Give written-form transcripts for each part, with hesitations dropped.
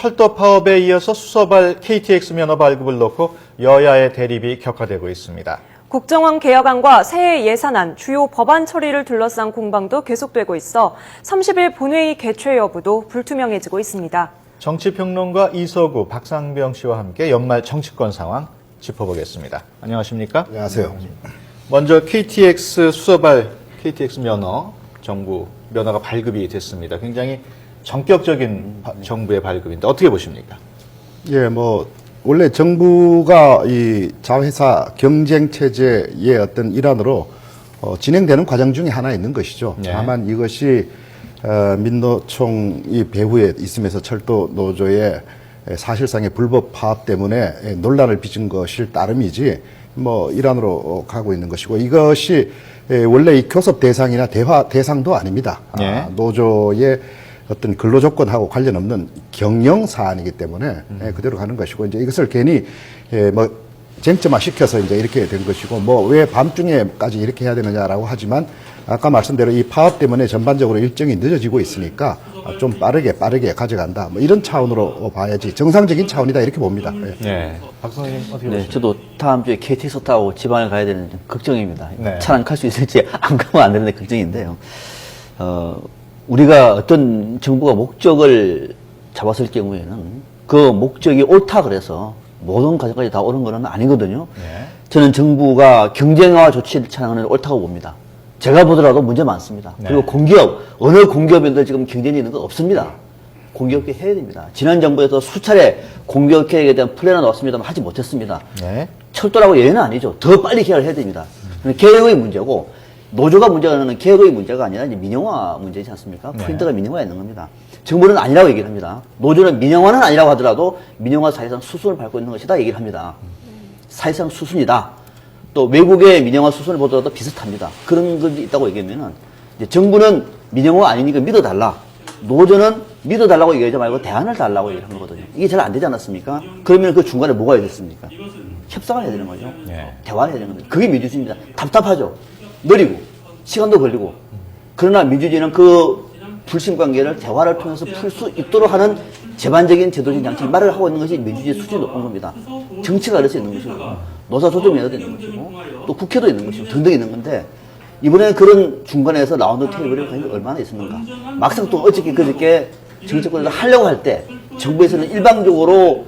철도 파업에 이어서 수서발 KTX 면허 발급을 놓고 여야의 대립이 격화되고 있습니다. 국정원 개혁안과 새해 예산안, 주요 법안 처리를 둘러싼 공방도 계속되고 있어 30일 본회의 개최 여부도 불투명해지고 있습니다. 정치평론가 이서구, 박상병 씨와 함께 연말 정치권 상황 짚어보겠습니다. 안녕하십니까? 안녕하세요. 먼저 KTX 수서발 KTX 면허, 정부 면허가 발급이 됐습니다. 굉장히 전격적인 정부의 발급인데 어떻게 보십니까? 예, 원래 정부가 이 자회사 경쟁 체제의 어떤 일환으로 진행되는 과정 중에 하나 있는 것이죠. 네. 다만 이것이 민노총이 배후에 있으면서 철도 노조의 사실상의 불법 파업 때문에 논란을 빚은 것일 따름이지 일환으로 가고 있는 것이고, 이것이 원래 이 교섭 대상이나 대화 대상도 아닙니다. 네. 노조의 어떤 근로 조건하고 관련 없는 경영 사안이기 때문에 그대로 가는 것이고, 이제 이것을 괜히 쟁점화 시켜서 이제 이렇게 된 것이고, 왜 밤중에까지 이렇게 해야 되느냐라고 하지만, 아까 말씀대로 이 파업 때문에 전반적으로 일정이 늦어지고 있으니까 좀 빠르게 가져간다. 이런 차원으로 봐야지 정상적인 차원이다 이렇게 봅니다. 네. 박 선생님 어떻게 네, 보십니까? 저도 다음 주에 KTX 타고 지방에 가야 되는 걱정입니다. 네. 차량 탈 수 있을지 안 가면 안 되는데 걱정인데요. 우리가 어떤 정부가 목적을 잡았을 경우에는 그 목적이 옳다 그래서 모든 과정까지 다 옳은 건 아니거든요. 네. 저는 정부가 경쟁화 조치를 취하는 건 옳다고 봅니다. 제가 보더라도 문제 많습니다. 네. 그리고 공기업, 어느 공기업인들 지금 경쟁이 있는 거 없습니다. 공기업 개혁 해야 됩니다. 지난 정부에서 수차례 공기업 개혁에 대한 플랜을 넣었습니다만 하지 못했습니다. 네. 철도라고 예외는 아니죠. 더 빨리 개혁을 해야 됩니다. 개혁의 문제고, 노조가 문제가 되는 개혁의 문제가 아니라 이제 민영화 문제지 않습니까? 네. 포인트가 민영화에 있는 겁니다. 정부는 아니라고 얘기를 합니다. 노조는 민영화는 아니라고 하더라도 민영화 사실상 수순을 밟고 있는 것이다 얘기를 합니다. 사실상 수순이다. 또 외국의 민영화 수순을 보더라도 비슷합니다. 그런 것이 있다고 얘기하면은 이제 정부는 민영화 아니니까 믿어달라. 노조는 믿어달라고 얘기하지 말고 대안을 달라고 얘기를 하는 거거든요. 이게 잘 안 되지 않았습니까? 그러면 그 중간에 뭐가 해야 됐습니까? 협상을 해야 되는 거죠. 네. 대화를 해야 되는 겁니다. 그게 민주주의입니다. 답답하죠. 느리고 시간도 걸리고. 그러나 민주주의는 그 불신 관계를 대화를 통해서 풀 수 있도록 하는 제반적인 제도적인 장치 말을 하고 있는 것이 민주주의 수준이 높은 겁니다. 정치가 그럴 수 있는 것이고, 노사조정위원회도 있는 것이고, 또 국회도 있는 것이고, 등등 있는 건데, 이번에 그런 중간에서 라운드 테이블이 과연 얼마나 있었는가. 막상 또 어저께 그저께 정치권에서 하려고 할 때, 정부에서는 일방적으로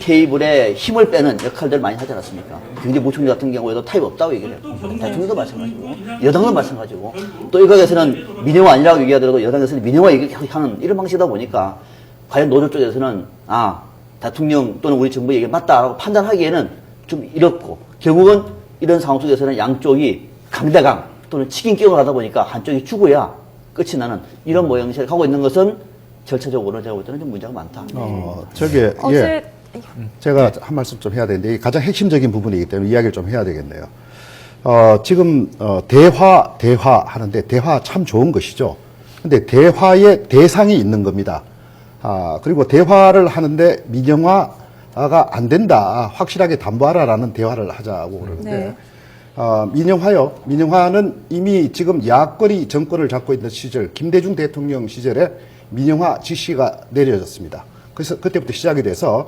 테이블에 힘을 빼는 역할들을 많이 하지 않았습니까? 경제부총리 같은 경우에도 타입 없다고 얘기를 해요. 대통령도 마찬가지고, 여당도 마찬가지고, 또 일각에서는 민영화 아니라고 얘기하더라도 여당에서는 민영화 얘기하는 이런 방식이다 보니까, 과연 노조 쪽에서는, 대통령 또는 우리 정부 얘기 맞다라고 판단하기에는 좀 이렇고, 결국은 이런 상황 속에서는 양쪽이 강대강 또는 치킨 게임을 하다 보니까 한쪽이 죽어야 끝이 나는 이런 모양새를 가고 있는 것은 절차적으로 제가 볼 때는 좀 문제가 많다. 제가 한 말씀 좀 해야 되는데, 이게 가장 핵심적인 부분이기 때문에 이야기를 좀 해야 되겠네요. 지금, 대화 하는데, 대화 참 좋은 것이죠. 근데 대화의 대상이 있는 겁니다. 그리고 대화를 하는데 민영화가 안 된다. 확실하게 담보하라라는 대화를 하자고 그러는데, 네. 민영화는 이미 지금 야권이 정권을 잡고 있는 시절, 김대중 대통령 시절에 민영화 지시가 내려졌습니다. 그래서 그때부터 시작이 돼서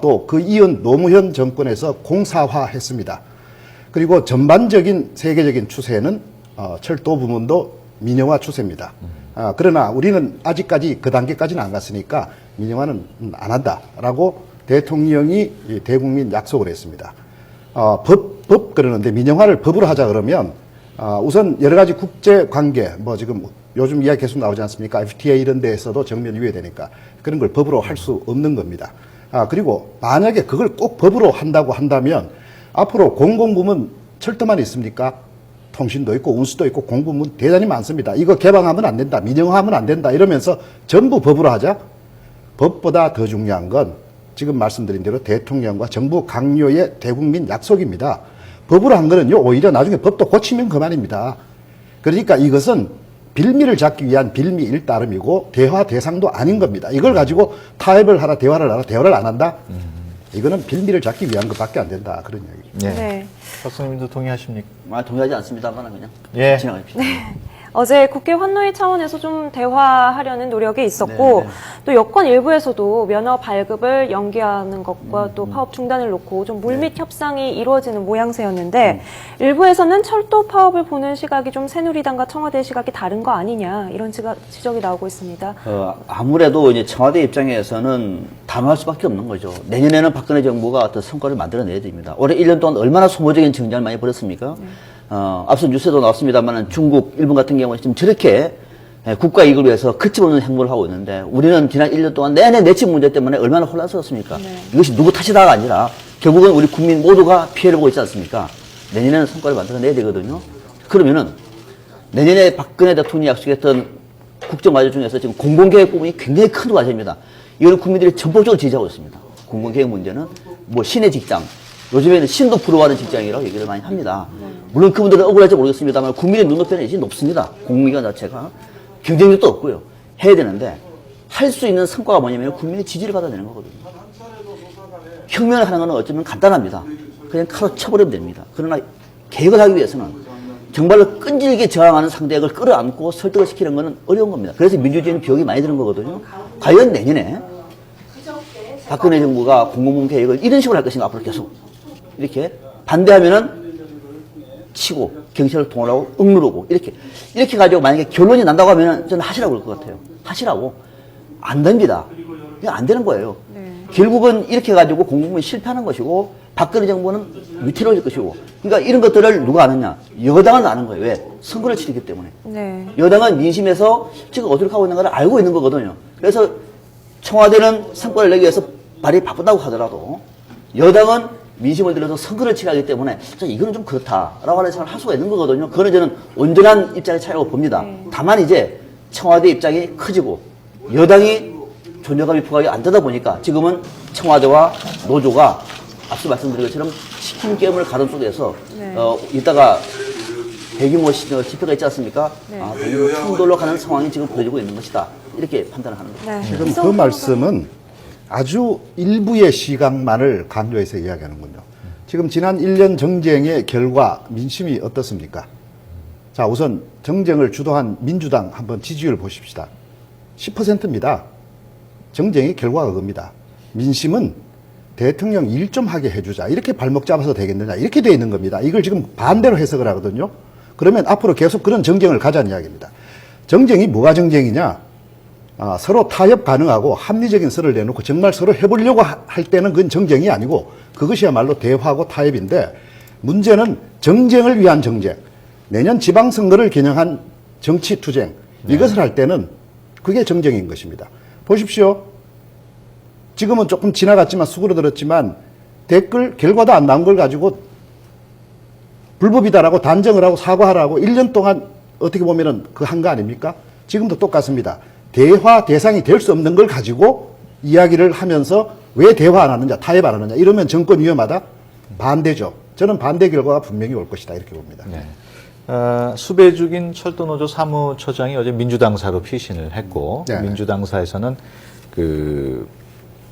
또 그 이은 노무현 정권에서 공사화 했습니다. 그리고 전반적인 세계적인 추세는 철도 부문도 민영화 추세입니다. 그러나 우리는 아직까지 그 단계까지는 안 갔으니까 민영화는 안 한다라고 대통령이 대국민 약속을 했습니다. 법 그러는데 민영화를 법으로 하자 그러면 우선 여러 가지 국제 관계, 지금 요즘 이야기 계속 나오지 않습니까? FTA 이런 데에서도 정면 유예되니까 그런 걸 법으로 할 수 없는 겁니다. 그리고 만약에 그걸 꼭 법으로 한다고 한다면 앞으로 공공부문 철도만 있습니까? 통신도 있고 운수도 있고 공부문 대단히 많습니다. 이거 개방하면 안 된다, 민영화하면 안 된다 이러면서 전부 법으로 하자. 법보다 더 중요한 건 지금 말씀드린 대로 대통령과 정부 강요의 대국민 약속입니다. 법으로 한 거는요, 오히려 나중에 법도 고치면 그만입니다. 그러니까 이것은 빌미를 잡기 위한 빌미일 따름이고 대화 대상도 아닌 겁니다. 이걸 가지고 타협을 하라, 대화를 안 한다? 이거는 빌미를 잡기 위한 것밖에 안 된다. 그런 이야기죠. 네. 네. 박 선생님도 동의하십니까? 동의하지 않습니다만 그냥 예. 지나가십시오. 어제 국회 환노위 차원에서 좀 대화하려는 노력이 있었고 네. 또 여권 일부에서도 면허 발급을 연기하는 것과 또 파업 중단을 놓고 좀 물밑 협상이 이루어지는 모양새였는데 일부에서는 철도 파업을 보는 시각이 좀 새누리당과 청와대 시각이 다른 거 아니냐 이런 지적이 나오고 있습니다. 아무래도 이제 청와대 입장에서는 단호할 수밖에 없는 거죠. 내년에는 박근혜 정부가 어떤 성과를 만들어내야 됩니다. 올해 1년 동안 얼마나 소모적인 정쟁을 많이 벌였습니까? 앞서 뉴스에도 나왔습니다만 중국, 일본 같은 경우는 지금 저렇게 국가 이익을 위해서 그침없는 행보를 하고 있는데 우리는 지난 1년 동안 내내 내집 문제 때문에 얼마나 혼란스럽습니까? 이것이 누구 탓이다가 아니라 결국은 우리 국민 모두가 피해를 보고 있지 않습니까? 내년에는 성과를 만들어내야 되거든요. 그러면은 내년에 박근혜 대통령이 약속했던 국정과제 중에서 지금 공공계획 부분이 굉장히 큰 과제입니다. 이거는 국민들이 전폭적으로 지지하고 있습니다. 공공계획 문제는 뭐 신의 직장, 요즘에는 신도 부러워하는 직장이라고 얘기를 많이 합니다. 물론 그분들은 억울할지 모르겠습니다만 국민의 눈높이는 이제 높습니다. 공공기관 자체가 경쟁력도 없고요. 해야 되는데 할 수 있는 성과가 뭐냐면 국민의 지지를 받아야 되는 거거든요. 혁명을 하는 건 어쩌면 간단합니다. 그냥 칼로 쳐버리면 됩니다. 그러나 개혁을 하기 위해서는 정말로 끈질기게 저항하는 상대를 끌어안고 설득을 시키는 것은 어려운 겁니다. 그래서 민주주의는 비용이 많이 드는 거거든요. 과연 내년에 박근혜 정부가 공공부문 계획을 이런 식으로 할 것인가 앞으로 계속 이렇게 반대하면은 치고 경찰을 동원하고 억누르고 이렇게 가지고 만약에 결론이 난다고 하면은 저는 하시라고 그럴 것 같아요. 하시라고. 안 됩니다. 그냥 안 되는 거예요. 결국은 이렇게 가지고 공공부문이 실패하는 것이고 박근혜 정부는 위태로워질 것이고 그러니까 이런 것들을 누가 아느냐 여당은 아는 거예요. 왜? 선거를 치르기 때문에. 네. 여당은 민심에서 지금 어디로 가고 있는 걸 알고 있는 거거든요. 그래서 청와대는 성과를 내기 위해서 발이 바쁘다고 하더라도 여당은 민심을 들어서 선거를 치르기 때문에 이거는 좀 그렇다라고 하는 생각을 할 수가 있는 거거든요. 그거는 저는 온전한 입장의 차이라고 봅니다. 다만 이제 청와대 입장이 커지고 여당이 존재감이 부각이 안 되다 보니까 지금은 청와대와 노조가 앞서 말씀드린 것처럼 치킨 게임을 가름 속에서 이따가 대규모 집회가 있지 않습니까? 대규모 충돌로 가는 상황이 지금 벌어지고 있는 것이다. 이렇게 판단을 하는 겁니다. 네. 지금 그 말씀은 아주 일부의 시각만을 강조해서 이야기하는군요. 지금 지난 1년 정쟁의 결과 민심이 어떻습니까? 자, 우선 정쟁을 주도한 민주당 한번 지지율 보십시다. 10%입니다. 정쟁의 결과가 그겁니다. 민심은 대통령 일 좀 하게 해주자. 이렇게 발목 잡아서 되겠느냐. 이렇게 돼 있는 겁니다. 이걸 지금 반대로 해석을 하거든요. 그러면 앞으로 계속 그런 정쟁을 가자는 이야기입니다. 정쟁이 뭐가 정쟁이냐? 서로 타협 가능하고 합리적인 설을 내놓고 정말 서로 해보려고 할 때는 그건 정쟁이 아니고 그것이야말로 대화하고 타협인데 문제는 정쟁을 위한 정쟁. 내년 지방선거를 겨냥한 정치투쟁. 이것을 할 때는 그게 정쟁인 것입니다. 보십시오. 지금은 조금 지나갔지만 수그러들었지만 댓글 결과도 안 나온 걸 가지고 불법이다라고 단정을 하고 사과하라고 1년 동안 어떻게 보면은 그 한 거 아닙니까? 지금도 똑같습니다. 대화 대상이 될 수 없는 걸 가지고 이야기를 하면서 왜 대화 안 하느냐, 타협 안 하느냐 이러면 정권 위험하다? 반대죠. 저는 반대 결과가 분명히 올 것이다 이렇게 봅니다. 네. 수배죽인 철도노조 사무처장이 어제 민주당사로 피신을 했고 네. 민주당사에서는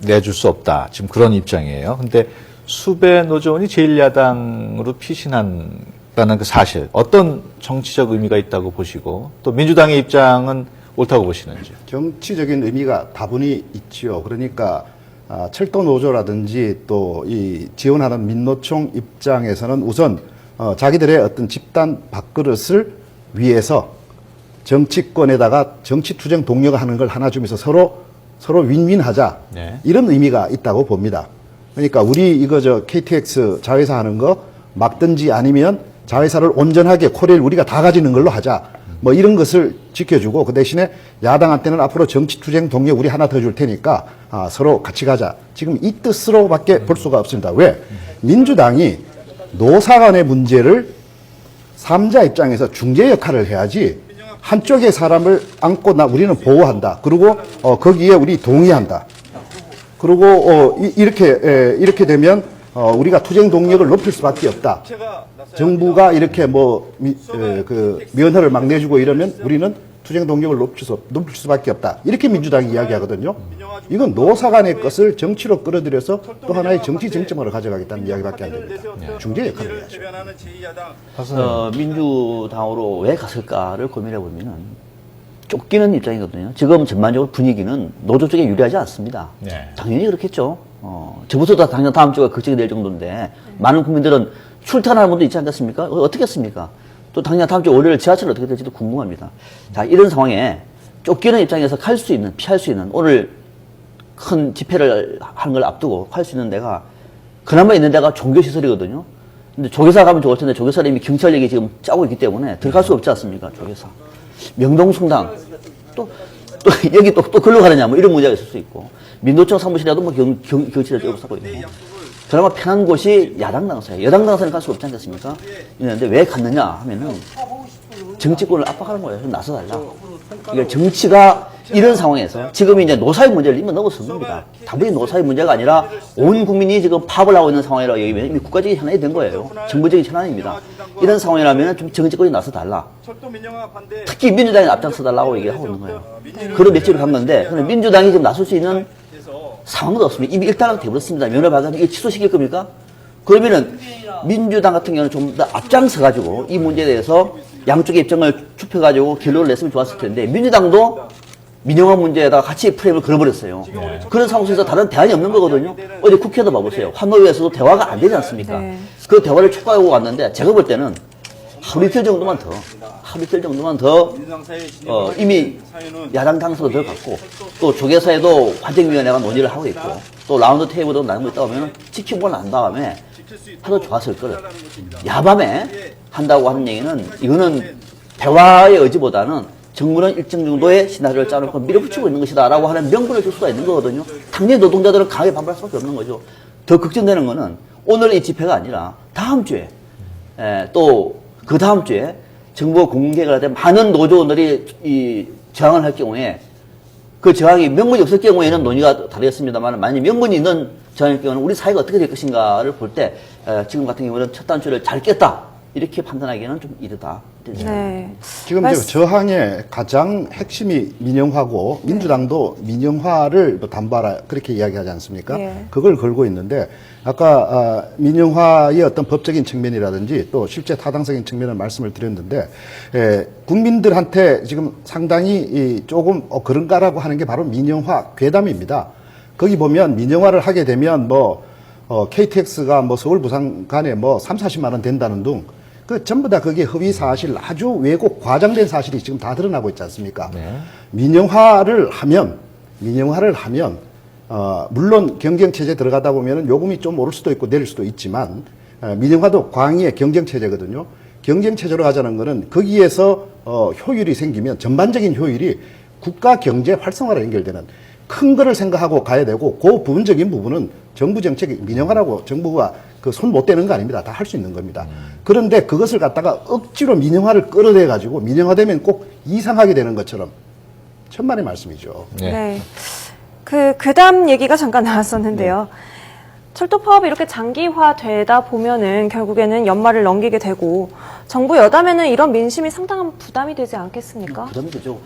내줄 수 없다. 지금 그런 입장이에요. 근데 수배노조원이 제1야당으로 피신한다는 그 사실 어떤 정치적 의미가 있다고 보시고 또 민주당의 입장은 옳다고 보시는지. 정치적인 의미가 다분히 있지요. 그러니까 철도노조라든지 또 이 지원하는 민노총 입장에서는 우선 자기들의 어떤 집단 밥그릇을 위해서 정치권에다가 정치투쟁 동료가 하는 걸 하나 주면서 서로 윈윈하자. 네. 이런 의미가 있다고 봅니다. 그러니까 우리 이거 KTX 자회사 하는 거 막든지 아니면 자회사를 온전하게 코리를 우리가 다 가지는 걸로 하자. 뭐 이런 것을 지켜주고 그 대신에 야당한테는 앞으로 정치투쟁 동료 우리 하나 더 줄 테니까 서로 같이 가자. 지금 이 뜻으로밖에 볼 수가 없습니다. 왜? 민주당이 노사 간의 문제를 3자 입장에서 중재 역할을 해야지 한쪽의 사람을 안고 우리는 보호한다. 그리고 거기에 우리 동의한다. 그리고 이렇게 되면 우리가 투쟁 동력을 높일 수밖에 없다. 정부가 이렇게 면허를 막 내주고 이러면 우리는 투쟁 동력을 높일 수밖에 없다. 이렇게 민주당이 이야기하거든요. 이건 노사 간의 것을 정치로 끌어들여서 또 하나의 정치 쟁점으로 가져가겠다는 이야기밖에 안 됩니다. 중재 역할을 해야죠. 민주당으로 왜 갔을까를 고민해 보면은 쫓기는 입장이거든요. 지금 전반적으로 분위기는 노조 쪽에 유리하지 않습니다. 네. 당연히 그렇겠죠. 저부터도 당연 다음 주가 걱정이 될 정도인데 많은 국민들은 출퇴근하는 분도 있지 않겠습니까? 어떻게 했습니까? 또 당장 다음 주 월요일 지하철 어떻게 될지도 궁금합니다. 자, 이런 상황에 쫓기는 입장에서 갈 수 있는, 피할 수 있는, 오늘 큰 집회를 하는 걸 앞두고 할 수 있는 데가 그나마 있는 데가 종교시설이거든요. 근데 조계사 가면 좋을 텐데 조계사를 이미 경찰력이 지금 짜고 있기 때문에 들어갈 수 없지 않습니까? 조계사. 명동성당. 또 여기 또 글로 가느냐 뭐 이런 문제가 있을 수 있고. 민노총 사무실에도 뭐 경찰을 쪼고 싸고 있고. 그나마 편한 곳이 야당 당사예요. 여당 당사는 갈 수 없지 않겠습니까? 이런데 왜 갔느냐 하면은 정치권을 압박하는 거예요. 좀 나서달라. 그러니까 정치가 이런 상황에서 지금 이제 노사의 문제를 이미 넘어선 겁니다. 단순히 노사의 문제가 아니라 온 국민이 지금 파업을 하고 있는 상황이라고 얘기하면 이미 국가적인 현안이 된 거예요. 정부적인 현안입니다. 이런 상황이라면 좀 정치권이 나서달라. 특히 민주당이 앞장서달라고 얘기를 하고 있는 거예요. 그런 맥주를 간 건데 민주당이 지금 나설 수 있는 상황도 없습니다. 이미 일단락 돼버렸습니다. 면허 발급 이게 취소시킬 겁니까? 그러면은 민주당 같은 경우는 좀 더 앞장서가지고 이 문제에 대해서 양쪽의 입장을 좁혀가지고 결론을 냈으면 좋았을 텐데 민주당도 민영화 문제에다가 같이 프레임을 걸어버렸어요. 네. 그런 상황 속에서 다른 대안이 없는 거거든요. 어제 국회도 봐보세요. 환노위에서도 대화가 안 되지 않습니까? 네. 그 대화를 촉구하고 왔는데 제가 볼 때는 하루 이틀 정도만 더 이미 야당 당서도 들어갔고 또 조계사에도 화쟁위원회가 논의를 하고 있고 또 라운드 테이블도 나누고 있다 보면 지키고 난 다음에 하도 좋았을 거를 야밤에 한다고 하는 얘기는 이거는 대화의 의지보다는 정부는 일정 정도의 시나리오를 짜놓고 밀어붙이고 있는 것이다 라고 하는 명분을 줄 수가 있는 거거든요. 당연히 노동자들은 강하게 반발할 수밖에 없는 거죠. 더 걱정되는 거는 오늘 이 집회가 아니라 다음 주에 또 그 다음 주에 정부가 공개가 된 많은 노조원들이 이 저항을 할 경우에 그 저항이 명분이 없을 경우에는 논의가 다르겠습니다만 만약 명분이 있는 저항일 경우는 우리 사회가 어떻게 될 것인가를 볼 때 지금 같은 경우는 첫 단추를 잘 깼다 이렇게 판단하기에는 좀 이르다. 네. 지금 저항의 가장 핵심이 민영화고 민주당도 민영화를 단발하 그렇게 이야기하지 않습니까? 예. 그걸 걸고 있는데 아까 민영화의 어떤 법적인 측면이라든지 또 실제 타당성인 측면을 말씀을 드렸는데 국민들한테 지금 상당히 조금 그런가라고 하는 게 바로 민영화 괴담입니다. 거기 보면 민영화를 하게 되면 KTX가 서울 부산 간에 3, 40만 원 된다는 등 전부 다 그게 허위 사실, 아주 왜곡, 과장된 사실이 지금 다 드러나고 있지 않습니까? 네. 민영화를 하면, 물론 경쟁체제 들어가다 보면 요금이 좀 오를 수도 있고 내릴 수도 있지만, 민영화도 광의의 경쟁체제거든요. 경쟁체제로 가자는 거는 거기에서 효율이 생기면 전반적인 효율이 국가 경제 활성화로 연결되는 큰 거를 생각하고 가야 되고, 그 부분적인 부분은 정부 정책이 민영화라고 정부가 손 못 대는 거 아닙니다. 다 할 수 있는 겁니다. 그런데 그것을 갖다가 억지로 민영화를 끌어내 가지고 민영화되면 꼭 이상하게 되는 것처럼 천만의 말씀이죠. 네. 그다음 얘기가 잠깐 나왔었는데요. 철도 파업이 이렇게 장기화되다 보면은 결국에는 연말을 넘기게 되고 정부 여담에는 이런 민심이 상당한 부담이 되지 않겠습니까? 부담이 되죠.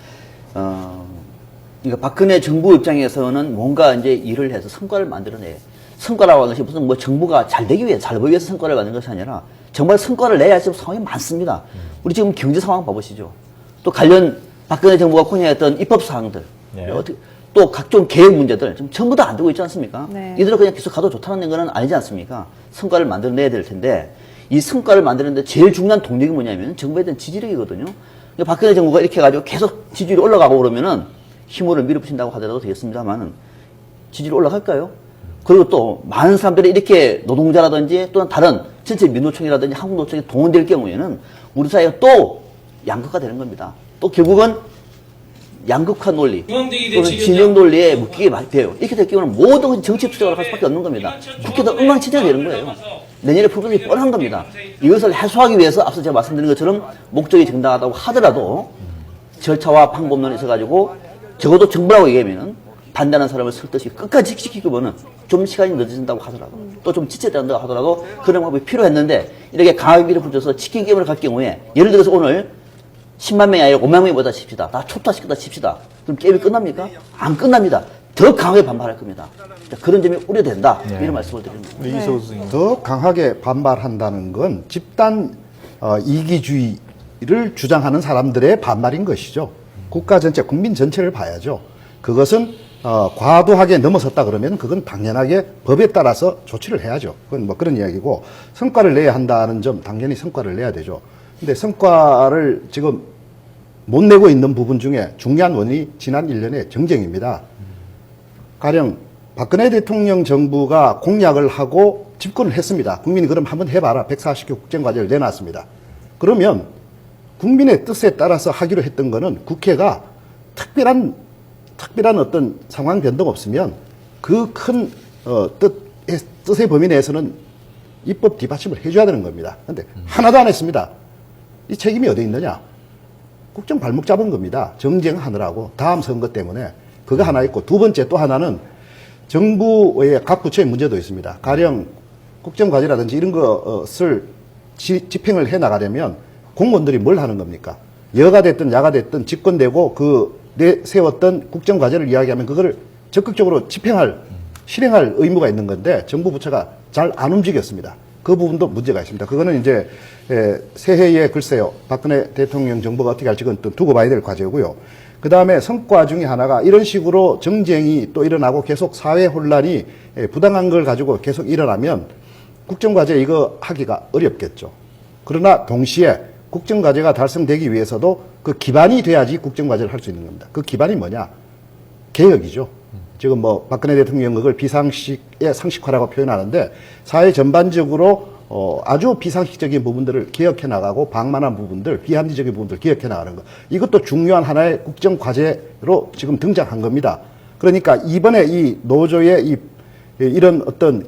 그러니까 박근혜 정부 입장에서는 뭔가 이제 일을 해서 성과를 만들어내. 성과라고 하는 것이 무슨 정부가 잘 되기 위해, 잘 보기 위해서 성과를 만든 것이 아니라 정말 성과를 내야 할 상황이 많습니다. 우리 지금 경제 상황 봐보시죠. 또 관련 박근혜 정부가 공약했던 입법 사항들, 네. 또 각종 계획 문제들 지금 전부 다 안 되고 있지 않습니까? 네. 이대로 그냥 계속 가도 좋다는 건 아니지 않습니까? 성과를 만들어내야 될 텐데 이 성과를 만드는데 제일 중요한 동력이 뭐냐면 정부에 대한 지지력이거든요. 그러니까 박근혜 정부가 이렇게 해가지고 계속 지지율이 올라가고 그러면은 힘으로 밀어붙인다고 하더라도 되겠습니다만은 지지율이 올라갈까요? 그리고 또 많은 사람들이 이렇게 노동자라든지 또는 다른 전체 민노총이라든지 한국노총이 동원될 경우에는 우리 사회가 또 양극화 되는 겁니다. 또 결국은 양극화 논리 또는 진영 논리에 묶이게 돼요. 이렇게 될 경우는 모든 것이 정치 투쟁으로 갈 수밖에 없는 겁니다. 국회도 엉망진창이 되는 거예요. 내년에 풀분이 뻔한 겁니다. 이것을 해소하기 위해서 앞서 제가 말씀드린 것처럼 목적이 정당하다고 하더라도 절차와 방법론이 있어가지고 적어도 정부라고 얘기하면은 반대하는 사람을 설득시 끝까지 지키기보다는 좀 시간이 늦어진다고 하더라도 또 좀 지체된다고 하더라도 그런 방법이 필요했는데 이렇게 강하게 밀어붙여서 치킨 게임을 갈 경우에 예를 들어서 오늘 10만 명이 아니라 5만 명이 보다 칩시다. 다 초토화시켰다 칩시다. 그럼 게임이 끝납니까? 안 끝납니다. 더 강하게 반발할 겁니다. 자, 그런 점이 우려된다. 이런 말씀을 드립니다. 우리 이세호 선생님. 더 강하게 반발한다는 건 집단 이기주의를 주장하는 사람들의 반발인 것이죠. 국가 전체, 국민 전체를 봐야죠. 그것은 과도하게 넘어섰다 그러면 그건 당연하게 법에 따라서 조치를 해야죠. 그건 뭐 그런 이야기고, 성과를 내야 한다는 점 당연히 성과를 내야 되죠. 근데 성과를 지금 못 내고 있는 부분 중에 중요한 원인이 지난 1년의 정쟁입니다. 가령 박근혜 대통령 정부가 공약을 하고 집권을 했습니다. 국민이 그럼 한번 해봐라. 140개 국정과제를 내놨습니다. 그러면 국민의 뜻에 따라서 하기로 했던 거는 국회가 특별한 어떤 상황 변동 없으면 그 큰 뜻의 범위 내에서는 입법 뒷받침을 해줘야 되는 겁니다. 그런데 하나도 안 했습니다. 이 책임이 어디 있느냐? 국정 발목 잡은 겁니다. 정쟁하느라고 다음 선거 때문에. 그거 하나 있고, 두 번째 또 하나는 정부의 각 부처의 문제도 있습니다. 가령 국정과제라든지 이런 것을 집행을 해 나가려면 공무원들이 뭘 하는 겁니까? 여가 됐든 야가 됐든 집권되고 그 내세웠던 국정과제를 이야기하면 그거를 적극적으로 실행할 의무가 있는 건데 정부 부처가 잘 안 움직였습니다. 그 부분도 문제가 있습니다. 그거는 이제 새해에 글쎄요, 박근혜 대통령 정부가 어떻게 할지 그건 또 두고 봐야 될 과제고요. 그 다음에 성과 중에 하나가 이런 식으로 정쟁이 또 일어나고 계속 사회 혼란이 부당한 걸 가지고 계속 일어나면 국정과제 이거 하기가 어렵겠죠. 그러나 동시에 국정과제가 달성되기 위해서도 그 기반이 돼야지 국정과제를 할 수 있는 겁니다. 그 기반이 뭐냐? 개혁이죠. 지금 뭐 박근혜 대통령 그걸 비상식의 상식화라고 표현하는데 사회 전반적으로 아주 비상식적인 부분들을 개혁해 나가고 방만한 부분들, 비합리적인 부분들 개혁해 나가는 것. 이것도 중요한 하나의 국정과제로 지금 등장한 겁니다. 그러니까 이번에 이 노조의 이런 어떤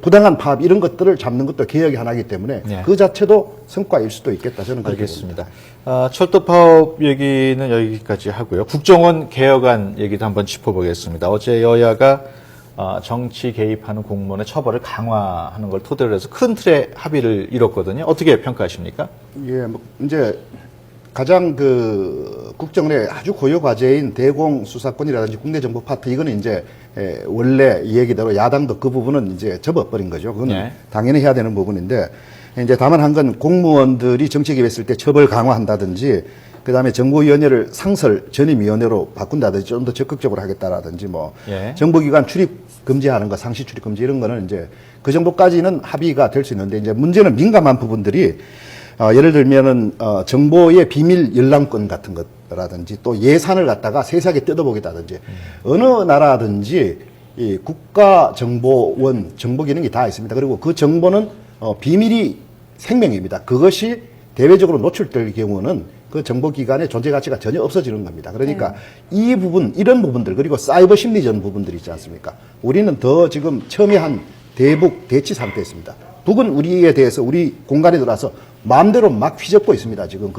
부당한 파업 이런 것들을 잡는 것도 개혁의 하나이기 때문에 네. 그 자체도 성과일 수도 있겠다. 저는 그렇게 봅니다. 알겠습니다. 철도 파업 얘기는 여기까지 하고요. 국정원 개혁안 얘기도 한번 짚어보겠습니다. 어제 여야가 정치 개입하는 공무원의 처벌을 강화하는 걸 토대로 해서 큰 틀의 합의를 이뤘거든요. 어떻게 평가하십니까? 예, 뭐 이제 가장 국정원의 아주 고유 과제인 대공 수사권이라든지 국내 정보 파트 이거는 이제 원래 이 얘기대로 야당도 그 부분은 이제 접어버린 거죠. 그건 네. 당연히 해야 되는 부분인데 이제 다만 한 건 공무원들이 정치 개입했을 때 처벌 강화한다든지 그다음에 정보위원회를 상설 전임위원회로 바꾼다든지 좀 더 적극적으로 하겠다라든지 뭐 예. 정보기관 출입 금지하는 거, 상시 출입 금지 이런 거는 이제 그 정도까지는 합의가 될 수 있는데 이제 문제는 민감한 부분들이 예를 들면은 정보의 비밀 열람권 같은 것라든지 또 예산을 갖다가 세세하게 뜯어보겠다든지 어느 나라든지 이 국가정보원 정보 기능이 다 있습니다. 그리고 그 정보는 비밀이 생명입니다. 그것이 대외적으로 노출될 경우는 그 정보기관의 존재 가치가 전혀 없어지는 겁니다. 그러니까 이 부분, 이런 부분들, 그리고 사이버 심리전 부분들이 있지 않습니까? 우리는 더 지금 첨예한 대북 대치 상태에 있습니다. 북은 우리에 대해서 우리 공간에 들어와서 마음대로 막 휘젓고 있습니다. 지금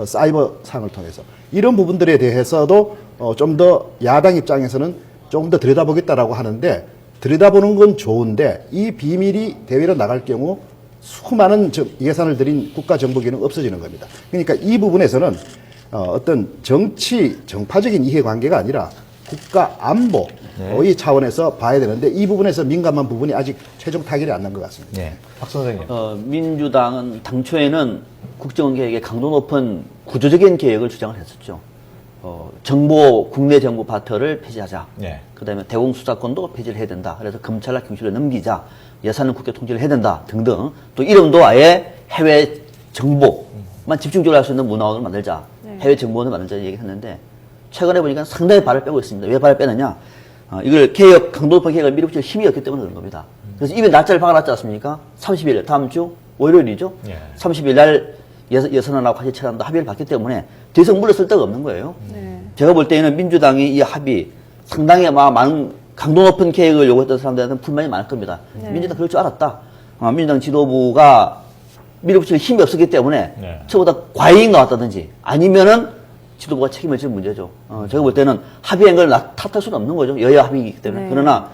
사이버 상을 통해서. 이런 부분들에 대해서도 좀 더 야당 입장에서는 좀 더 들여다보겠다라고 하는데 들여다보는 건 좋은데 이 비밀이 대외로 나갈 경우 수많은 예산을 들인 국가정보기는 없어지는 겁니다. 그러니까 이 부분에서는 어떤 정파적인 이해관계가 아니라 국가 안보의 차원에서 봐야 되는데 이 부분에서 민감한 부분이 아직 최종 타결이 안 난 것 같습니다. 네. 박 선생님. 민주당은 당초에는 국정원 개혁의 강도 높은 구조적인 개혁을 주장을 했었죠. 국내 정보 파트를 폐지하자. 네. 그 다음에 대공수사권도 폐지를 해야 된다. 그래서 검찰과 경찰을 넘기자. 예산은 국회 통제를 해야 된다. 등등. 또 이름도 아예 해외 정보만 집중적으로 할 수 있는 문화원을 만들자. 해외 정보원을 만들자 얘기했는데 최근에 보니까 상당히 발을 빼고 있습니다. 왜 발을 빼느냐? 이걸 강도 높은 개혁을 밀어붙일 힘이 없기 때문에 그런 겁니다. 그래서 이미 날짜를 박아놨지 않습니까? 30일, 다음 주 월요일이죠? 예. 30일 날 예산안하고 같이 처리한다 합의를 봤기 때문에 더 이상 물러설 데가 없는 거예요. 네. 제가 볼 때는 민주당이 이 합의 상당히 많은 강도 높은 계획을 요구했던 사람들한테는 불만이 많을 겁니다. 네. 민주당 그럴 줄 알았다. 민주당 지도부가 밀어붙일 힘이 없었기 때문에 네. 저보다 과잉 나왔다든지 아니면은 지도부가 책임을 질 문제죠. 제가 볼 때는 합의한 걸 탓할 수는 없는 거죠. 여야 합의이기 때문에. 네. 그러나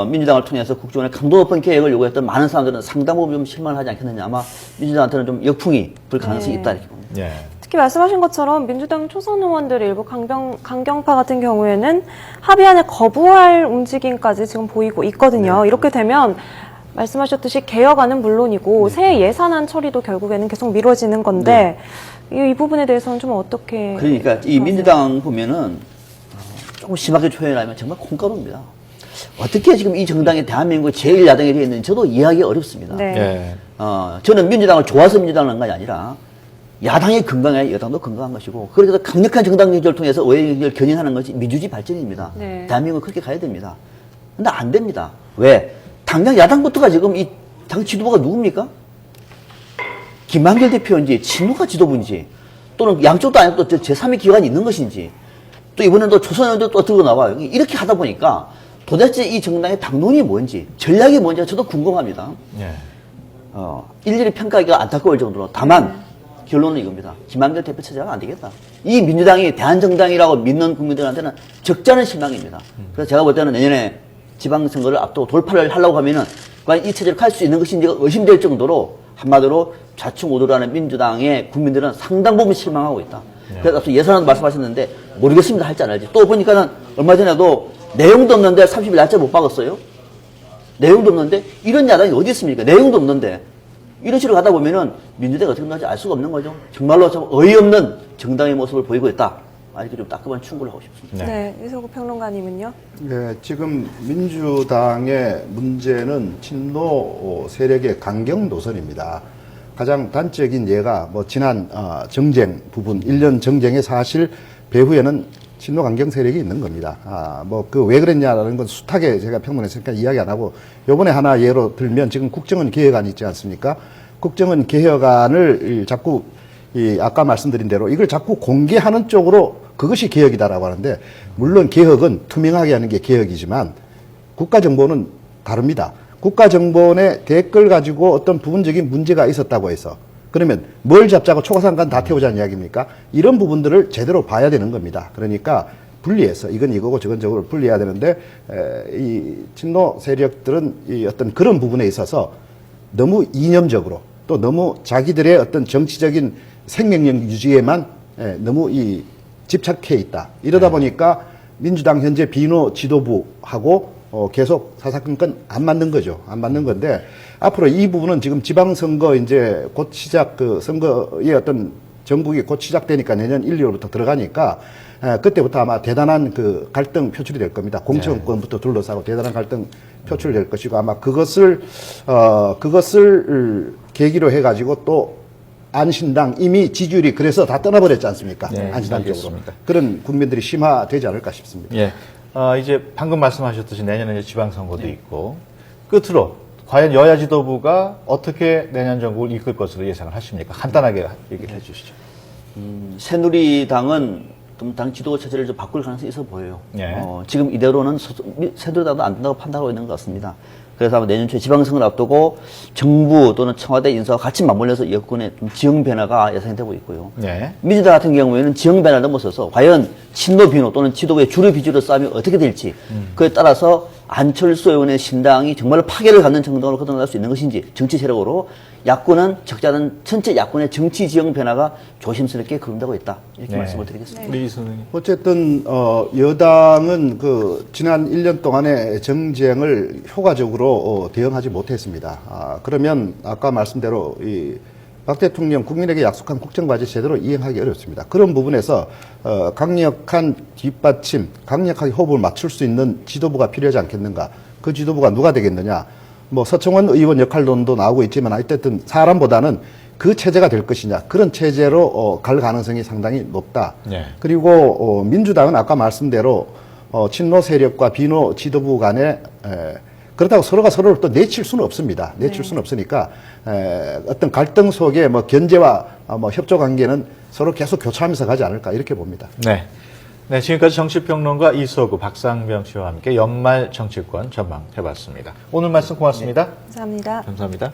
민주당을 통해서 국정원의 강도 높은 계획을 요구했던 많은 사람들은 상당 부분 좀 실망을 하지 않겠느냐. 아마 민주당한테는 좀 역풍이 불 가능성이 네. 있다 이렇게 봅니다. 예. 특히 말씀하신 것처럼 민주당 초선 의원들 일부 강경파 같은 경우에는 합의안을 거부할 움직임까지 지금 보이고 있거든요. 이렇게 되면 말씀하셨듯이 개혁안은 물론이고 새 예산안 처리도 결국에는 계속 미뤄지는 건데 이 부분에 대해서는 좀 어떻게 그러니까 이 생각하세요? 민주당 보면은 조금 심하게 표현하면 정말 콩가루입니다. 어떻게 지금 이 정당이 대한민국 제일 야당이 되어 있는지 저도 이해하기 어렵습니다. 네. 예. 저는 민주당을 좋아서 민주당을 한 것이 아니라 야당이 건강해야 여당도 건강한 것이고 그래서 강력한 정당 경제를 통해서 의회 경제를 견인하는 것이 민주주의 발전입니다. 네. 대한민국은 그렇게 가야 됩니다. 근데 안 됩니다. 왜? 당장 야당부터가 지금 이 당 지도부가 누굽니까? 김한길 대표인지 친노가 지도부인지 또는 양쪽도 아니고 또 제3의 기관이 있는 것인지 또 이번엔 또 조선의원도 또 들고 나와요. 이렇게 하다 보니까 도대체 이 정당의 당론이 뭔지 전략이 뭔지 저도 궁금합니다. 예. 일일이 평가하기가 안타까울 정도로 다만 결론은 이겁니다. 김한길 대표 체제가 안 되겠다. 이 민주당이 대한정당이라고 믿는 국민들한테는 적잖은 실망입니다. 그래서 제가 볼 때는 내년에 지방선거를 앞두고 돌파를 하려고 하면은 과연 이 체제를 갈 수 있는 것인지가 의심될 정도로 한마디로 좌충우돌하는 민주당의 국민들은 상당 부분 실망하고 있다. 그래서 앞서 예산안도 말씀하셨는데 모르겠습니다. 할지 안 할지. 또 보니까는 얼마 전에도 내용도 없는데 30일 날짜 못 박았어요. 내용도 없는데 이런 야당이 어디 있습니까? 내용도 없는데 이런 식으로 가다 보면은 민주당이 어떻게 끝날지 알 수가 없는 거죠. 정말로 참 어이없는 정당의 모습을 보이고 있다. 이렇게 좀 따끔한 충고를 하고 싶습니다. 네, 이석우 평론가님은요? 네, 지금 민주당의 문제는 친노 세력의 강경 노선입니다. 가장 단적인 예가 뭐 지난 정쟁 부분, 1년 정쟁의 사실 배후에는 친노 강경 세력이 있는 겁니다. 뭐 그 왜 그랬냐라는 건 숱하게 제가 평론했으니까 이야기 안 하고 요번에 하나 예로 들면 지금 국정원 개혁안 있지 않습니까? 국정원 개혁안을 자꾸 아까 말씀드린 대로 이걸 자꾸 공개하는 쪽으로 그것이 개혁이다라고 하는데 물론 개혁은 투명하게 하는 게 개혁이지만 국가정보는 다릅니다. 국가정보원의 댓글 가지고 어떤 부분적인 문제가 있었다고 해서 그러면 뭘 잡자고 초과상관 다 태우자는 이야기입니까? 이런 부분들을 제대로 봐야 되는 겁니다. 그러니까 분리해서 이건 이거고 저건 저거를 분리해야 되는데 이 친노 세력들은 이 어떤 그런 부분에 있어서 너무 이념적으로 또 너무 자기들의 어떤 정치적인 생명력 유지에만 너무 집착해 있다. 이러다 보니까 민주당 현재 비노 지도부하고 계속 사사건건 안 맞는 거죠. 안 맞는 건데 앞으로 이 부분은 지금 지방선거 이제 곧 시작 그 선거의 어떤 전국이 곧 시작되니까 내년 1, 2월부터 들어가니까 그때부터 아마 대단한 그 갈등 표출이 될 겁니다. 공천권부터 둘러싸고 대단한 갈등 표출이 될 것이고 아마 그것을 계기로 해가지고 또 안신당 이미 지지율이 그래서 다 떠나버렸지 않습니까? 네, 안신당 쪽으로. 알겠습니다. 그런 국민들이 심화되지 않을까 싶습니다. 예. 이제 방금 말씀하셨듯이 내년에 이제 지방선거도 있고 끝으로 과연 여야 지도부가 어떻게 내년 정국을 이끌 것으로 예상을 하십니까? 간단하게 얘기를 해 주시죠. 새누리당은 좀 당 지도 체제를 좀 바꿀 가능성이 있어 보여요. 예. 지금 이대로는 새누리당도 안 된다고 판단하고 있는 것 같습니다. 그래서 아마 내년 초에 지방선거를 앞두고 정부 또는 청와대 인사와 같이 맞물려서 여권의 좀 지형 변화가 예상되고 있고요. 예. 민주당 같은 경우에는 지형 변화를 넘어서서 과연 친노 비노 또는 지도부의 주류 비주류 싸움이 어떻게 될지 그에 따라서 안철수 의원의 신당이 정말로 파괴를 갖는 정당으로 거듭날 수 있는 것인지 정치 세력으로 야권은 적잖은 전체 야권의 정치 지형 변화가 조심스럽게 거론되고 있다. 이렇게 네. 말씀을 드리겠습니다. 우리 이 선생님. 어쨌든 여당은 그 지난 1년 동안의 정쟁을 효과적으로 대응하지 못했습니다. 그러면 아까 말씀대로 이 박 대통령 국민에게 약속한 국정과제 제대로 이행하기 어렵습니다. 그런 부분에서 강력한 뒷받침, 강력하게 호흡을 맞출 수 있는 지도부가 필요하지 않겠는가? 그 지도부가 누가 되겠느냐? 뭐 서청원 의원 역할론도 나오고 있지만 어쨌든 사람보다는 그 체제가 될 것이냐 그런 체제로 갈 가능성이 상당히 높다. 네. 그리고 민주당은 아까 말씀대로 친노 세력과 비노 지도부 간에 그렇다고 서로가 서로를 또 내칠 수는 없습니다. 내칠 수는 없으니까 어떤 갈등 속에 뭐 견제와 뭐 협조 관계는 서로 계속 교차하면서 가지 않을까 이렇게 봅니다. 네. 네, 지금까지 정치평론가 이석우, 박상병 씨와 함께 연말 정치권 전망해봤습니다. 오늘 말씀 고맙습니다. 감사합니다. 감사합니다.